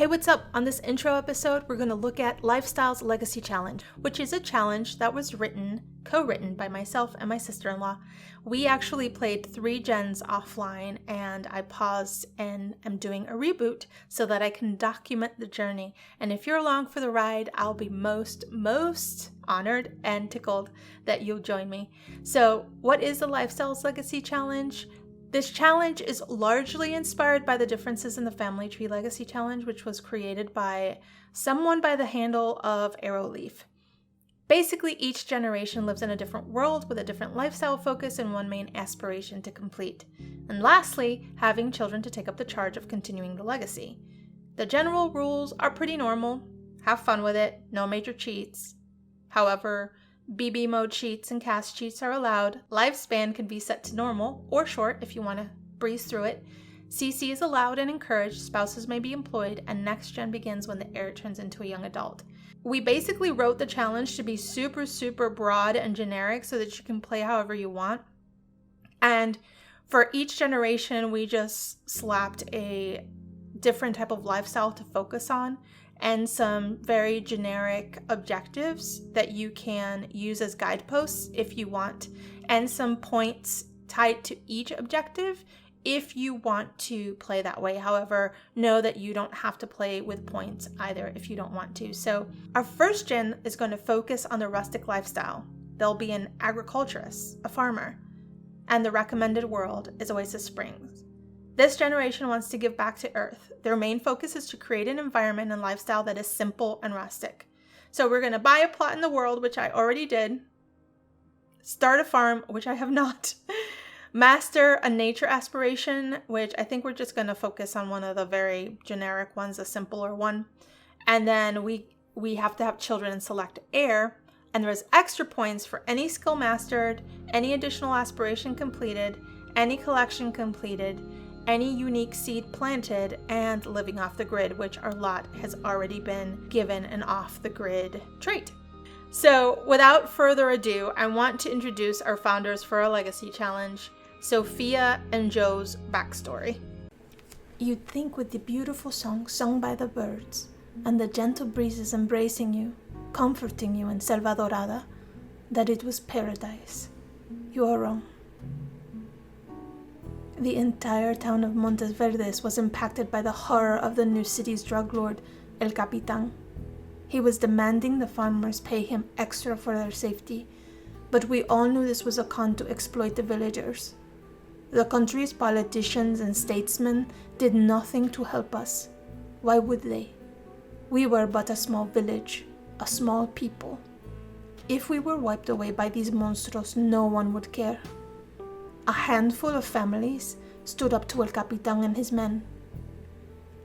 Hey, what's up? On this intro episode, we're going to look at Lifestyle's Legacy Challenge, which is a challenge that was co-written by myself and my sister-in-law. We actually played 3 gens offline, and I paused and am doing a reboot so that I can document the journey. And if you're along for the ride, I'll be most honored and tickled that you'll join me. So what is the Lifestyle's Legacy Challenge? This challenge is largely inspired by the Differences in the Family Tree Legacy Challenge, which was created by someone by the handle of Arrowleaf. Basically, each generation lives in a different world with a different lifestyle focus and one main aspiration to complete. And lastly, having children to take up the charge of continuing the legacy. The general rules are pretty normal. Have fun with it. No major cheats. However, BB mode cheats and cast cheats are allowed. Lifespan can be set to normal or short if you want to breeze through it. CC is allowed and encouraged. Spouses may be employed, and next gen begins when the heir turns into a young adult. We basically wrote the challenge to be super broad and generic so that you can play however you want. And for each generation, we just slapped a different type of lifestyle to focus on, and some very generic objectives that you can use as guideposts if you want, and some points tied to each objective if you want to play that way. However, know that you don't have to play with points either if you don't want to. So our first gen is going to focus on the rustic lifestyle. They'll be an agriculturist, a farmer, and the recommended world is Oasis Springs. This generation wants to give back to Earth. Their main focus is to create an environment and lifestyle that is simple and rustic. So we're going to buy a plot in the world, which I already did. Start a farm, which I have not. Master a nature aspiration, which I think we're just going to focus on one of the very generic ones, a simpler one. And then we have to have children and select heir. And there's extra points for any skill mastered, any additional aspiration completed, any collection completed, any unique seed planted, and living off the grid, which our lot has already been given an off the grid trait. So without further ado, I want to introduce our founders for our legacy challenge, Sophia and Joe's backstory. You'd think with the beautiful song sung by the birds and the gentle breezes embracing you, comforting you in Selva Dorada, that it was paradise. You are wrong. The entire town of Montes Verdes was impacted by the horror of the new city's drug lord, El Capitan. He was demanding the farmers pay him extra for their safety, but we all knew this was a con to exploit the villagers. The country's politicians and statesmen did nothing to help us. Why would they? We were but a small village, a small people. If we were wiped away by these monsters, no one would care. A handful of families stood up to El Capitan and his men.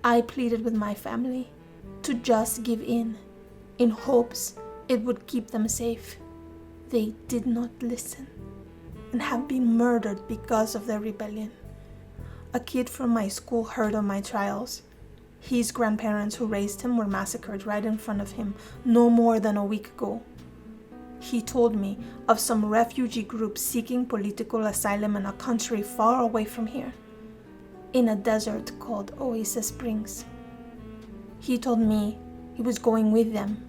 I pleaded with my family to just give in hopes it would keep them safe. They did not listen and have been murdered because of their rebellion. A kid from my school heard of my trials. His grandparents who raised him were massacred right in front of him no more than a week ago. He told me of some refugee groups seeking political asylum in a country far away from here, in a desert called Oasis Springs. He told me he was going with them,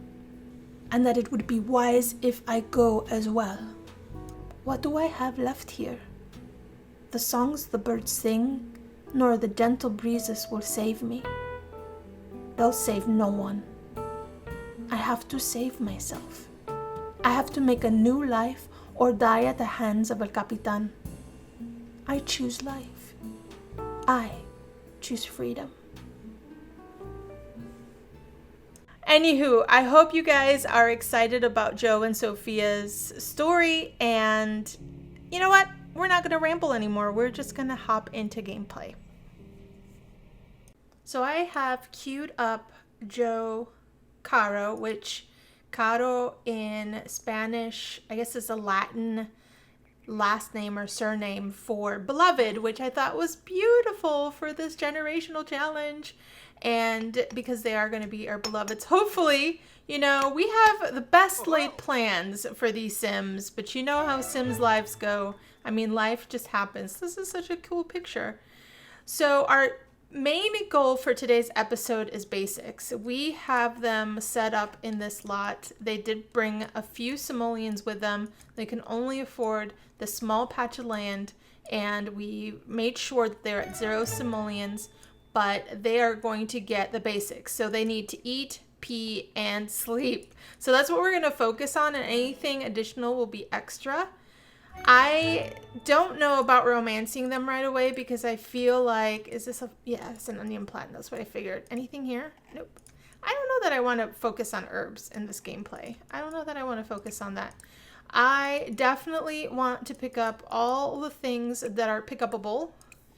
and that it would be wise if I go as well. What do I have left here? The songs the birds sing, nor the gentle breezes will save me. They'll save no one. I have to save myself. I have to make a new life or die at the hands of El Capitan. I choose life. I choose freedom. Anywho, I hope you guys are excited about Joe and Sophia's story, and you know what? We're not going to ramble anymore. We're just going to hop into gameplay. So I have queued up Joe Caro, which Caro in Spanish, I guess is a Latin last name or surname for beloved, which I thought was beautiful for this generational challenge. And because they are going to be our beloveds, hopefully, we have the best laid plans for these Sims, but you know how Sims lives go. I mean, life just happens. This is such a cool picture. So our main goal for today's episode is basics. We have them set up in this lot. They did bring a few simoleons with them. They can only afford the small patch of land, and we made sure that they're at 0 simoleons, but they are going to get the basics. So they need to eat, pee, and sleep. So that's what we're going to focus on, and anything additional will be extra. I don't know about romancing them right away because I feel like, is this a, yeah, it's an onion plant. That's what I figured. Anything here? Nope. I don't know that I want to focus on herbs in this gameplay. I don't know that I want to focus on that. I definitely want to pick up all the things that are pick-upable.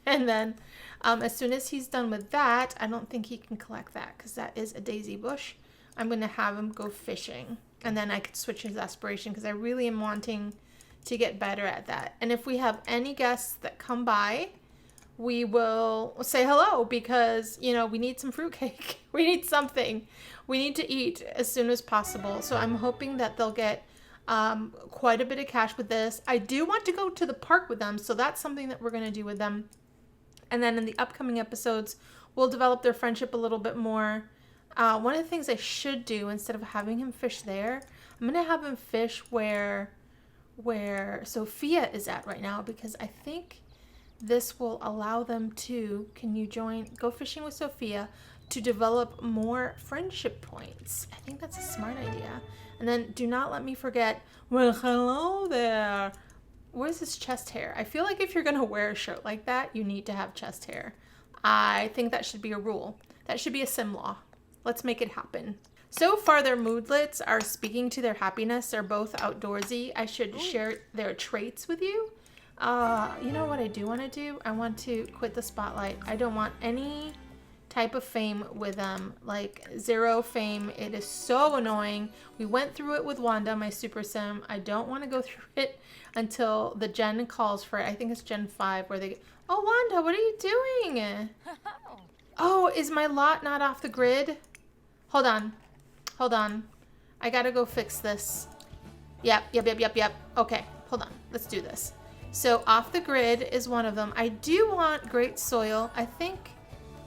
And then as soon as he's done with that, I don't think he can collect that because that is a daisy bush. I'm going to have him go fishing. And then I could switch his aspiration because I really am wanting to get better at that. And if we have any guests that come by, we will say hello because, you know, we need some fruitcake. We need something. We need to eat as soon as possible. So I'm hoping that they'll get quite a bit of cash with this. I do want to go to the park with them, so that's something that we're going to do with them. And then in the upcoming episodes, we'll develop their friendship a little bit more. One of the things I should do, instead of having him fish there, I'm going to have him fish where Sophia is at right now, because I think this will allow them to, can you go fishing with Sophia to develop more friendship points. I think that's a smart idea. And then do not let me forget, well, hello there. Where's his chest hair? I feel like if you're going to wear a shirt like that, you need to have chest hair. I think that should be a rule. That should be a sim law. Let's make it happen. So far, their moodlets are speaking to their happiness. They're both outdoorsy. I should share their traits with you. You know what I do want to do? I want to quit the spotlight. I don't want any type of fame with them. Like 0 fame. It is so annoying. We went through it with Wanda, my super sim. I don't want to go through it until the gen calls for it. I think it's Gen 5 where they... Oh, Wanda, what are you doing? Oh, is my lot not off the grid? Hold on. Hold on. I gotta go fix this. Yep. Okay, hold on. Let's do this. So off the grid is one of them. I do want great soil. I think...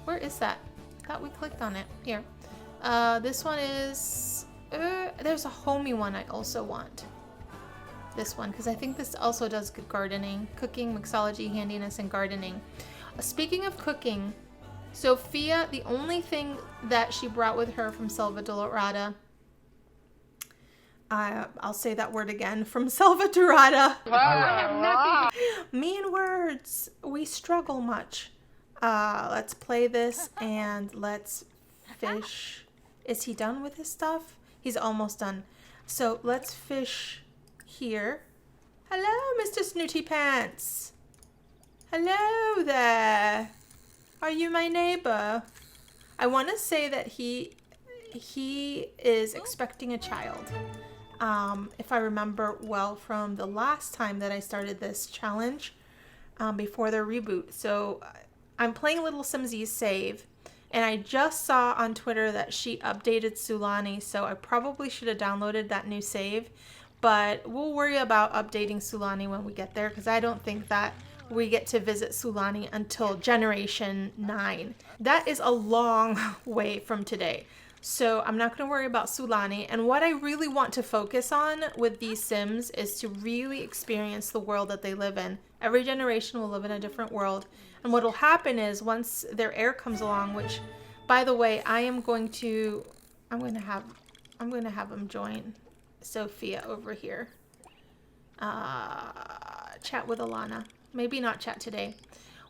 Where is that? I thought we clicked on it. Here. This one is... there's a homey one I also want. This one, because I think this also does good gardening. Cooking, mixology, handiness, and gardening. Speaking of cooking... Sophia, the only thing that she brought with her from Selva Dorada, I'll say that word again, from Selva Dorada. Me and words, we struggle much. Let's play this and let's fish. Is he done with his stuff? He's almost done. So let's fish here. Hello, Mr. Snooty Pants. Hello there. Are you my neighbor? I want to say that he is expecting a child. If I remember well from the last time that I started this challenge before their reboot. So I'm playing Little Simsies Save, and I just saw on Twitter that she updated Sulani, so I probably should have downloaded that new save. But we'll worry about updating Sulani when we get there, because I don't think that we get to visit Sulani until Generation 9. That is a long way from today. So I'm not going to worry about Sulani. And what I really want to focus on with these Sims is to really experience the world that they live in. Every generation will live in a different world. And what will happen is once their heir comes along, which, by the way, I'm going to have him join Sophia over here. Chat with Alana. Maybe not chat today.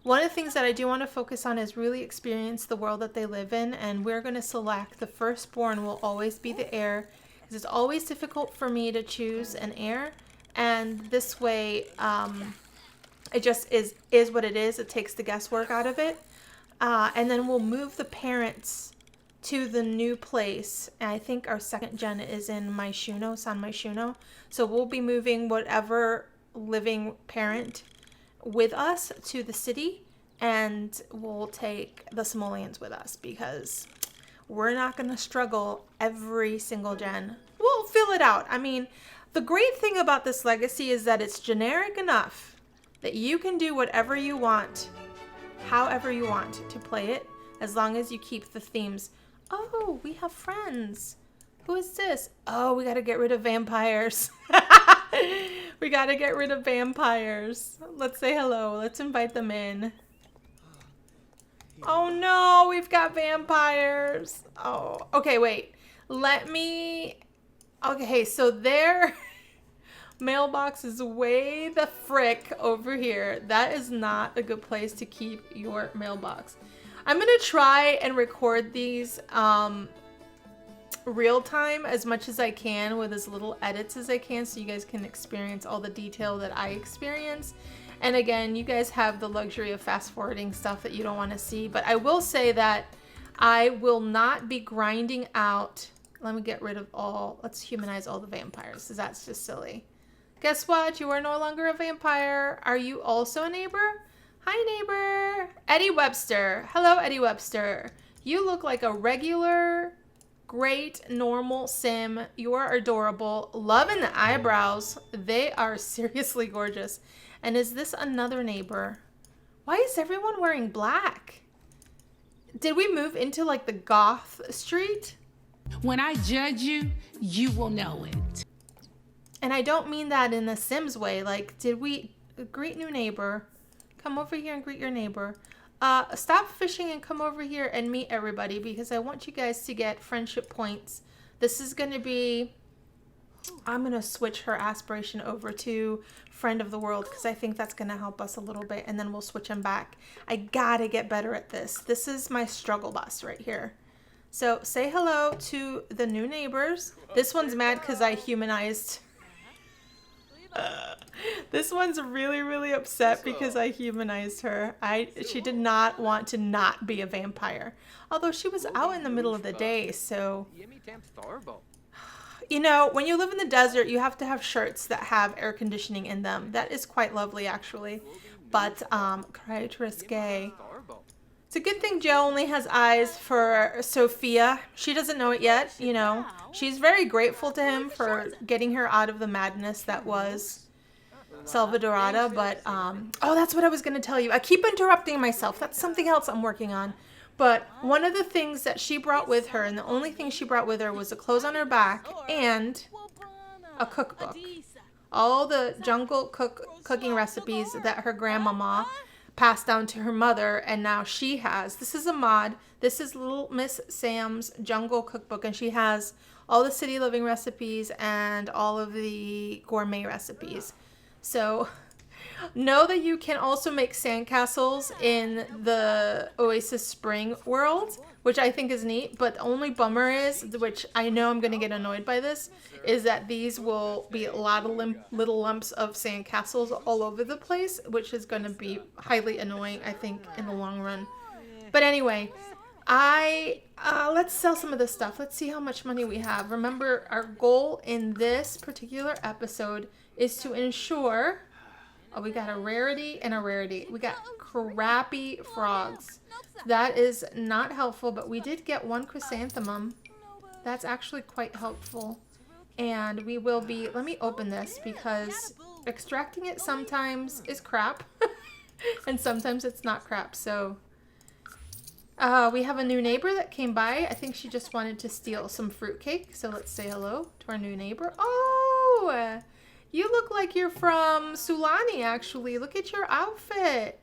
One of the things that I do want to focus on is really experience the world that they live in, and we're going to select the firstborn will always be the heir, because it's always difficult for me to choose an heir, and this way it just is what it is. It takes the guesswork out of it, and then we'll move the parents to the new place. And I think our second gen is in Maishuno, San Maishuno, so we'll be moving whatever living parent with us to the city, and we'll take the simoleons with us because we're not going to struggle every single gen. We'll fill it out. I mean, the great thing about this legacy is that it's generic enough that you can do whatever you want, however you want to play it. as long as you keep the themes. Oh, we have friends. Who is this? Oh, we gotta get rid of vampires. We gotta get rid of vampires. Let's say hello. Let's invite them in. Oh no, we've got vampires. Oh, okay, wait. Let me... Okay, so their mailbox is way the frick over here. That is not a good place to keep your mailbox. I'm gonna try and record these real time as much as I can with as little edits as I can so you guys can experience all the detail that I experience. And again, you guys have the luxury of fast forwarding stuff that you don't want to see, but I will say that I will not be grinding out. Let me get rid of all, let's humanize all the vampires because that's just silly. Guess what? You are no longer a vampire. Are you also a neighbor? Hi, neighbor. Eddie Webster. Hello, Eddie Webster. You look like a regular, great, normal sim. You are adorable. Loving the eyebrows. They are seriously gorgeous. And is this another neighbor? Why is everyone wearing black? Did we move into like the goth street? When I judge you, you will know it. And I don't mean that in the Sims way. Like, did we greet new neighbor? Come over here and greet your neighbor. Stop fishing and come over here and meet everybody because I want you guys to get friendship points. This is going to be... I'm going to switch her aspiration over to friend of the world because I think that's going to help us a little bit, and then we'll switch them back. I got to get better at this. This is my struggle bus right here. So say hello to the new neighbors. This one's mad because I humanized... This one's really, really upset because I humanized her. She did not want to not be a vampire. Although she was out in the middle of the day, so... You know, when you live in the desert, you have to have shirts that have air conditioning in them. That is quite lovely, actually. But, quite risque. It's a good thing Joe only has eyes for Sophia. She doesn't know it yet, you know. She's very grateful to him for getting her out of the madness that was Salvadorada, but, oh, that's what I was going to tell you. I keep interrupting myself. That's something else I'm working on. But one of the things that she brought with her, and the only thing she brought with her, was the clothes on her back and a cookbook. All the jungle cooking recipes that her grandmama passed down to her mother, and now she has. This is a mod. This is Little Miss Sam's jungle cookbook, and she has all the city living recipes and all of the gourmet recipes. So know that you can also make sandcastles in the Oasis Spring world, which I think is neat, but the only bummer is, which I know I'm going to get annoyed by this, is that these will be a lot of little lumps of sandcastles all over the place, which is going to be highly annoying, I think, in the long run. But anyway, let's sell some of this stuff. Let's see how much money we have. Remember, our goal in this particular episode is to ensure... Oh, we got a rarity and a rarity. We got crappy frogs. That is not helpful, but we did get one chrysanthemum. That's actually quite helpful. And we will be... Let me open this because extracting it sometimes is crap. And sometimes it's not crap. So we have a new neighbor that came by. I think she just wanted to steal some fruitcake. So let's say hello to our new neighbor. Oh! You look like you're from Sulani, actually. Look at your outfit.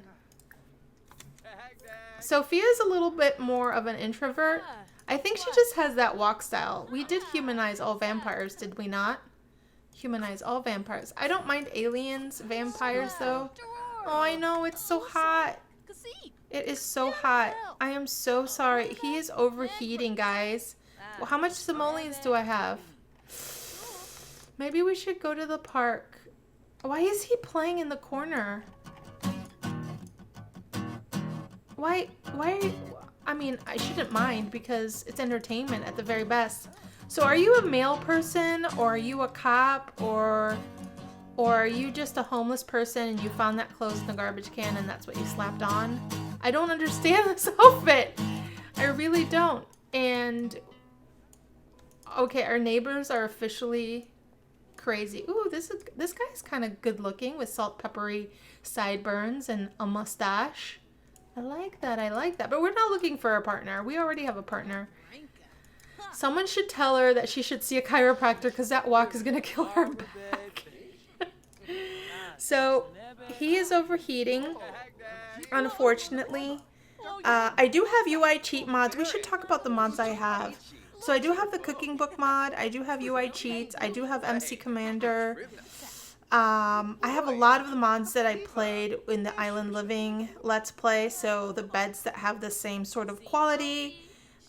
Sophia's a little bit more of an introvert. I think she just has that walk style. We did humanize all vampires, did we not? Humanize all vampires. I don't mind aliens, vampires, though. Oh, I know. It's so hot. It is so hot. I am so sorry. He is overheating, guys. Well, how much simoleons do I have? Maybe we should go to the park. Why is he playing in the corner? Why, I mean, I shouldn't mind because it's entertainment at the very best. So are you a male person, or are you a cop, or are you just a homeless person and you found that clothes in the garbage can and that's what you slapped on? I don't understand this outfit. I really don't. And, okay, our neighbors are officially... crazy. Ooh, this guy's kind of good looking with salt peppery sideburns and a mustache. I I like that. I like that. But we're not looking for a partner. We already have a partner. Someone should tell her that she should see a chiropractor because that walk is going to kill her back. So he is overheating, unfortunately. I do have UI cheat mods. We should talk about the mods I have. So I do have the cooking book mod. I do have UI cheats. I do have MC Commander. I have a lot of the mods that I played in the Island Living Let's Play. So the beds that have the same sort of quality.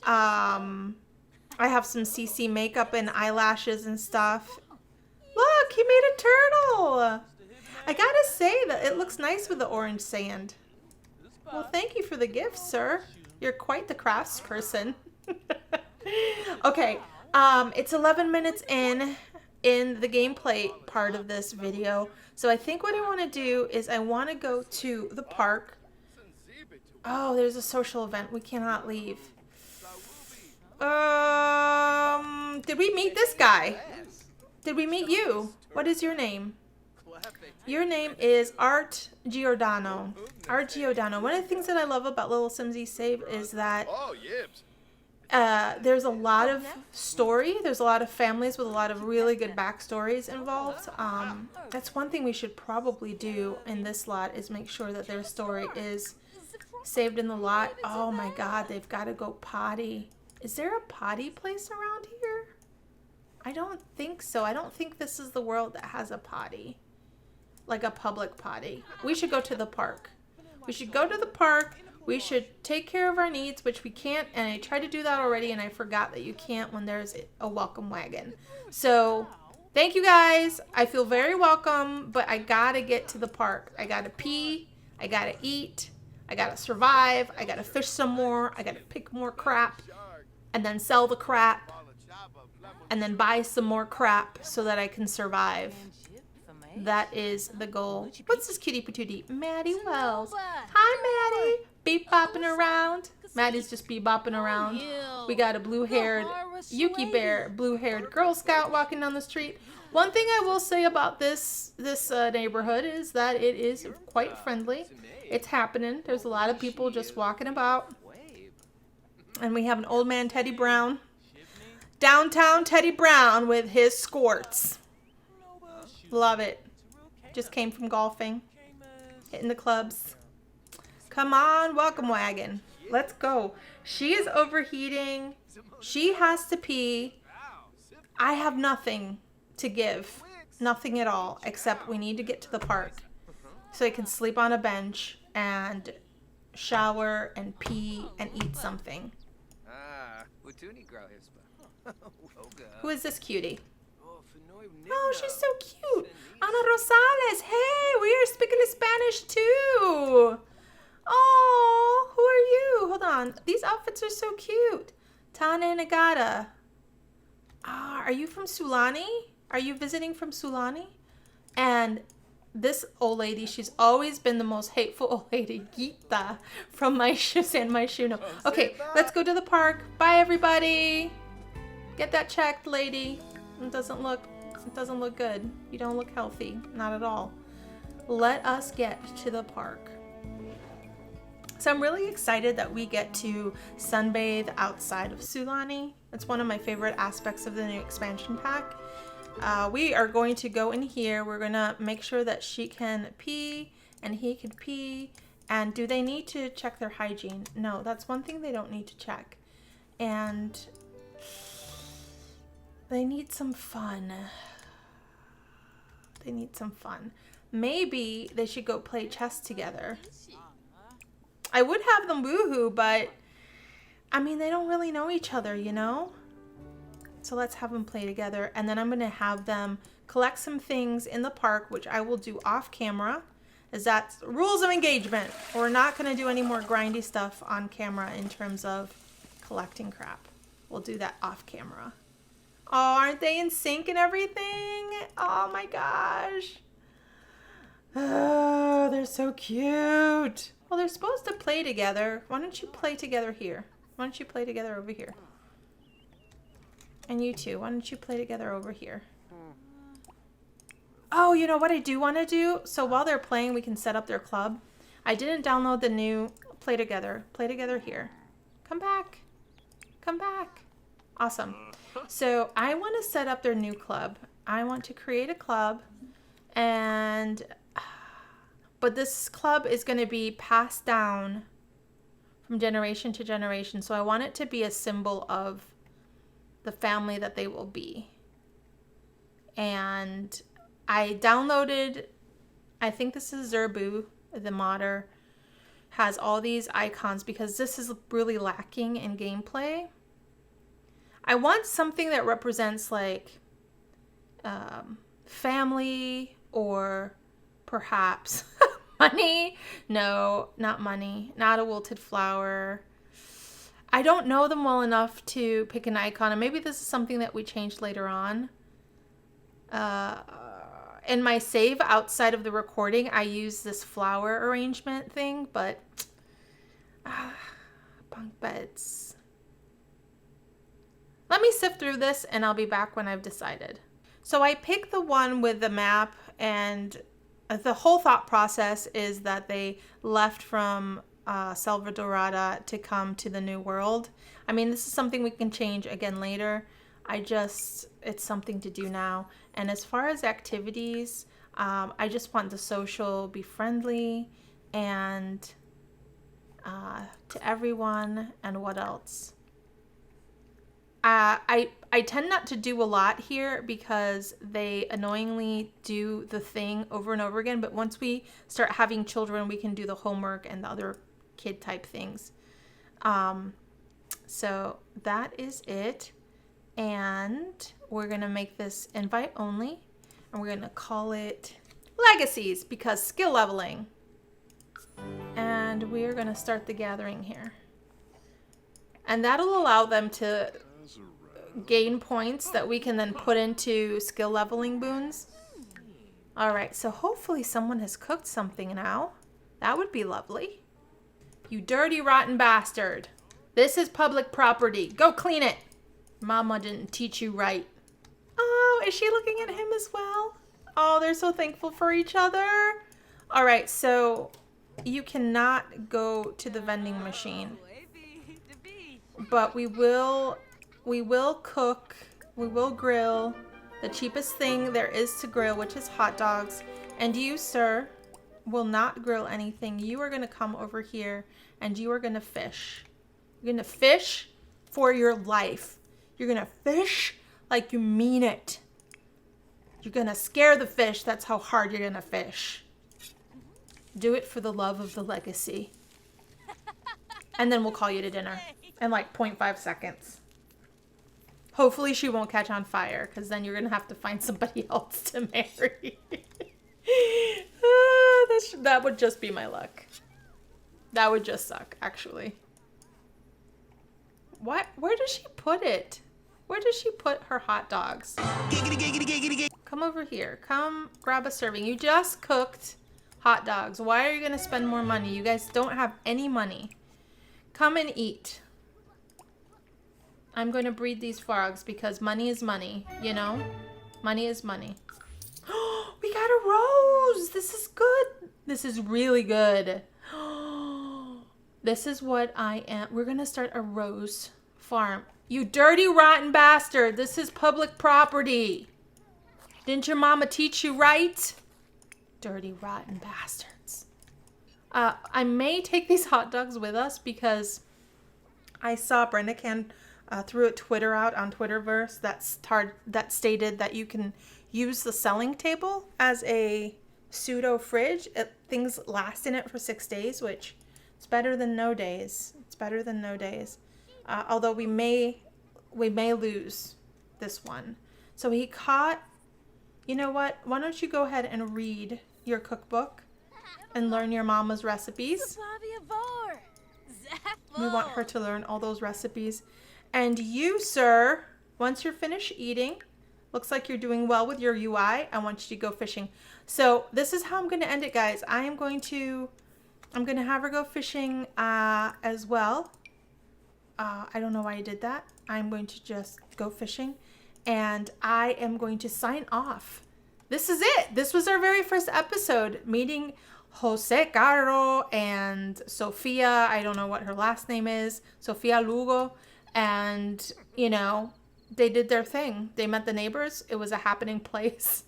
I have some CC makeup and eyelashes and stuff. Look, he made a turtle. I gotta say that it looks nice with the orange sand. Well, thank you for the gift, sir. You're quite the craftsperson. Okay, it's 11 minutes in the gameplay part of this video. So I think what I want to do is I want to go to the park. Oh, there's a social event. We cannot leave. Did we meet this guy? Did we meet you? What is your name? Your name is Art Giordano. Art Giordano. One of the things that I love about Little Simsy Save is that there's a lot of story. There's a lot of families with a lot of really good backstories involved. That's one thing we should probably do in this lot is make sure that their story is saved in the lot. Oh my God, they've got to go potty. Is there a potty place around here? I don't think so. I don't think this is the world that has a potty. Like a public potty. We should go to the park. We should go to the park. We should take care of our needs, which we can't. And I tried to do that already, and I forgot that you can't when there's a welcome wagon. So, thank you guys. I feel very welcome, but I gotta get to the park. I gotta pee. I gotta eat. I gotta survive. I gotta fish some more. I gotta pick more crap. And then sell the crap. And then buy some more crap so that I can survive. That is the goal. What's this cutie patootie? Maddie Wells. Hi, Maddie. Bebopping around. Maddie's just bebopping around. We got a blue-haired Yuki Bear, blue-haired Girl Scout walking down the street. One thing I will say about this neighborhood is that it is quite friendly. It's happening. There's a lot of people just walking about. And we have an old man, Teddy Brown. Downtown Teddy Brown with his squirts. Love it. Just came from golfing. Hitting the clubs. Come on, welcome wagon. Let's go. She is overheating. She has to pee. I have nothing to give. Nothing at all. Except we need to get to the park. So I can sleep on a bench and shower and pee and eat something. Who is this cutie? Oh, she's so cute. Ana Rosales. Hey, we are speaking Spanish too. Oh, who are you? Hold on. These outfits are so cute. Tane Nagata. Ah, are you from Sulani? Are you visiting from Sulani? And this old lady, she's always been the most hateful old lady. Gita from my shoes and my Shuno. Okay, let's go to the park. Bye, everybody. Get that checked, lady. It doesn't look good. You don't look healthy. Not at all. Let us get to the park. So I'm really excited that we get to sunbathe outside of Sulani. It's one of my favorite aspects of the new expansion pack. We are going to go in here. We're going to make sure that she can pee and he can pee. And do they need to check their hygiene? No, that's one thing they don't need to check. And they need some fun. They need some fun. Maybe they should go play chess together. I would have them woohoo, but I mean, they don't really know each other, you know? So let's have them play together. And then I'm going to have them collect some things in the park, which I will do off camera, as that's rules of engagement. We're not going to do any more grindy stuff on camera in terms of collecting crap. We'll do that off camera. Oh, aren't they in sync and everything? Oh my gosh. Oh, they're so cute. Well, they're supposed to play together. Why don't you play together here? Why don't you play together over here? And you two, why don't you play together over here? Oh, you know what I do want to do? So while they're playing, we can set up their club. I didn't download the new play together. Play together here. Come back. Come back. Awesome. So I want to set up their new club. I want to create a club, but this club is going to be passed down from generation to generation. So I want it to be a symbol of the family that they will be. And I downloaded, I think this is Zerbu, the modder, has all these icons because this is really lacking in gameplay. I want something that represents like family or perhaps money. No, not money. Not a wilted flower. I don't know them well enough to pick an icon, and maybe this is something that we changed later on. In my save outside of the recording, I use this flower arrangement thing, but bunk beds. Let me sift through this and I'll be back when I've decided. So I picked the one with the map, and the whole thought process is that they left from Selva Dorada to come to the New World. I mean, this is something we can change again later. It's something to do now. And as far as activities, I just want the social be friendly and to everyone. And what else? I tend not to do a lot here because they annoyingly do the thing over and over again. But once we start having children, we can do the homework and the other kid type things. So that is it. And we're going to make this invite only. And we're going to call it Legacies because skill leveling. And we're going to start the gathering here. And that'll allow them to gain points that we can then put into skill leveling boons. Alright, so hopefully someone has cooked something now. That would be lovely. You dirty, rotten bastard. This is public property. Go clean it. Mama didn't teach you right. Oh, is she looking at him as well? Oh, they're so thankful for each other. Alright, so you cannot go to the vending machine. But we will cook, we will grill the cheapest thing there is to grill, which is hot dogs. And you, sir, will not grill anything. You are going to come over here and you are going to fish. You're going to fish for your life. You're going to fish like you mean it. You're going to scare the fish. That's how hard you're going to fish. Do it for the love of the legacy. And then we'll call you to dinner in like 0.5 seconds. Hopefully she won't catch on fire, because then you're going to have to find somebody else to marry. That would just be my luck. That would just suck, actually. What? Where does she put it? Where does she put her hot dogs? Come over here. Come grab a serving. You just cooked hot dogs. Why are you going to spend more money? You guys don't have any money. Come and eat. I'm going to breed these frogs because money is money, you know? Money is money. We got a rose. This is good. This is really good. This is what I am. We're going to start a rose farm. You dirty, rotten bastard. This is public property. Didn't your mama teach you right? Dirty, rotten bastards. I may take these hot dogs with us because I saw Brenda Can threw a Twitter out on Twitterverse that stated that you can use the selling table as a pseudo fridge. Things last in it for 6 days, which is better than no days. It's better than no days. Although we may lose this one. So he caught. You know what? Why don't you go ahead and read your cookbook and learn your mama's recipes? We want her to learn all those recipes. And you, sir, once you're finished eating, looks like you're doing well with your UI. I want you to go fishing. So this is how I'm going to end it, guys. I'm going to have her go fishing as well. I don't know why I did that. I'm going to just go fishing. And I am going to sign off. This is it. This was our very first episode, meeting Jose Caro and Sofia, I don't know what her last name is, Sofia Lugo, and, you know, they did their thing. They met the neighbors. It was a happening place.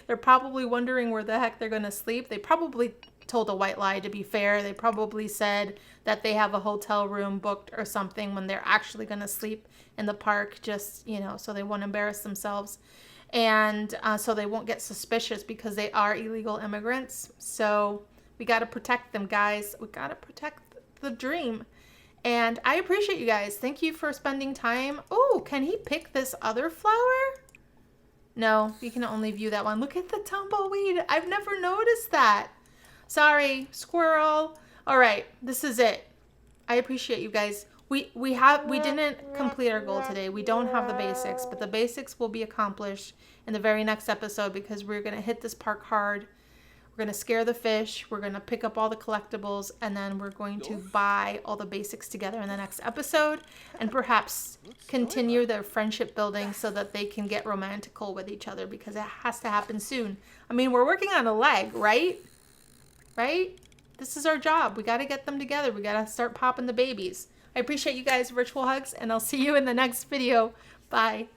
They're probably wondering where the heck they're going to sleep. They probably told a white lie, to be fair. They probably said that they have a hotel room booked or something when they're actually going to sleep in the park, just, you know, so they won't embarrass themselves. And so they won't get suspicious because they are illegal immigrants. So we got to protect them, guys. We got to protect the dream. And I appreciate you guys. Thank you for spending time. Oh, can he pick this other flower? No, you can only view that one. Look at the tumbleweed. I've never noticed that. Sorry, squirrel. All right, this is it. I appreciate you guys. We didn't complete our goal today. We don't have the basics, but the basics will be accomplished in the very next episode because we're going to hit this park hard. We're going to scare the fish. We're going to pick up all the collectibles, and then we're going to buy all the basics together in the next episode and perhaps continue their friendship building so that they can get romantical with each other because it has to happen soon. I mean, we're working on a leg, right? Right? This is our job. We got to get them together. We got to start popping the babies. I appreciate you guys. Virtual hugs, and I'll see you in the next video. Bye.